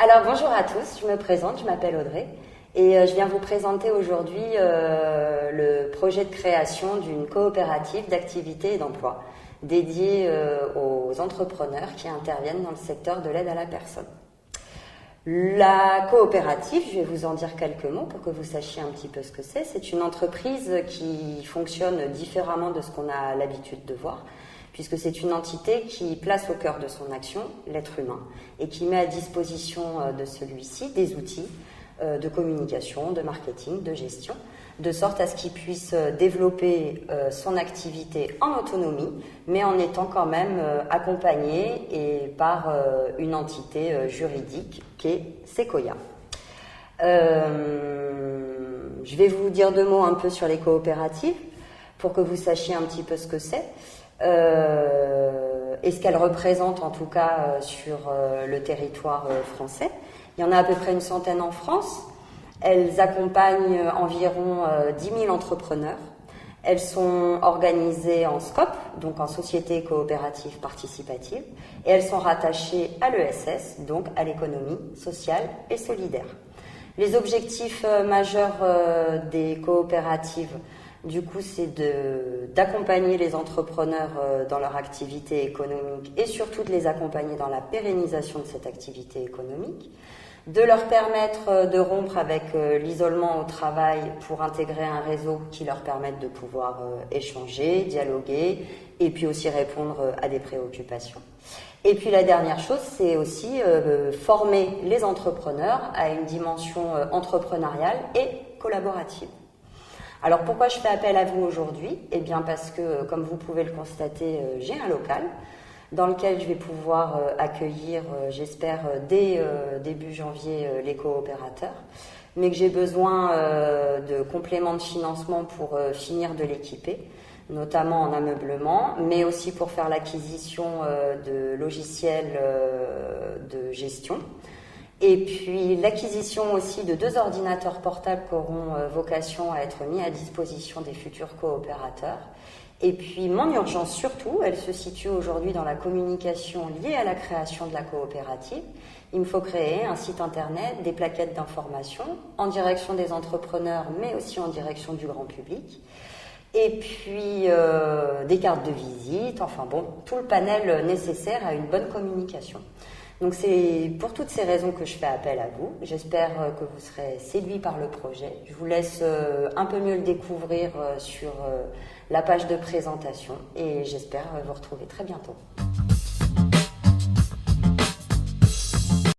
Alors bonjour à tous, je me présente, je m'appelle Audrey et je viens vous présenter aujourd'hui le projet de création d'une coopérative d'activité et d'emploi dédiée aux entrepreneurs qui interviennent dans le secteur de l'aide à la personne. La coopérative, je vais vous en dire quelques mots pour que vous sachiez un petit peu ce que c'est. C'est une entreprise qui fonctionne différemment de ce qu'on a l'habitude de voir, puisque c'est une entité qui place au cœur de son action l'être humain et qui met à disposition de celui-ci des outils de communication, de marketing, de gestion, de sorte à ce qu'il puisse développer son activité en autonomie, mais en étant quand même accompagné et par une entité juridique qui est Sequoia. Je vais vous dire deux mots un peu sur les coopératives pour que vous sachiez un petit peu ce que c'est. Et ce qu'elles représentent en tout cas sur le territoire français. Il y en a à peu près une centaine en France. Elles accompagnent environ 10 000 entrepreneurs. Elles sont organisées en SCOP, donc en société coopérative participative, et elles sont rattachées à l'ESS, donc à l'économie sociale et solidaire. Les objectifs majeurs des coopératives, du coup, c'est d'accompagner les entrepreneurs dans leur activité économique et surtout de les accompagner dans la pérennisation de cette activité économique, de leur permettre de rompre avec l'isolement au travail pour intégrer un réseau qui leur permette de pouvoir échanger, dialoguer et puis aussi répondre à des préoccupations. Et puis la dernière chose, c'est aussi former les entrepreneurs à une dimension entrepreneuriale et collaborative. Alors pourquoi je fais appel à vous aujourd'hui? Eh bien parce que, comme vous pouvez le constater, j'ai un local dans lequel je vais pouvoir accueillir, j'espère, dès début janvier, les coopérateurs, mais que j'ai besoin de compléments de financement pour finir de l'équiper, notamment en ameublement, mais aussi pour faire l'acquisition de logiciels de gestion. Et puis l'acquisition aussi de 2 ordinateurs portables qui auront vocation à être mis à disposition des futurs coopérateurs. Et puis mon urgence surtout, elle se situe aujourd'hui dans la communication liée à la création de la coopérative. Il me faut créer un site internet, des plaquettes d'information en direction des entrepreneurs, mais aussi en direction du grand public. Et puis des cartes de visite, enfin bon, tout le panel nécessaire à une bonne communication. Donc c'est pour toutes ces raisons que je fais appel à vous. J'espère que vous serez séduits par le projet. Je vous laisse un peu mieux le découvrir sur la page de présentation et j'espère vous retrouver très bientôt.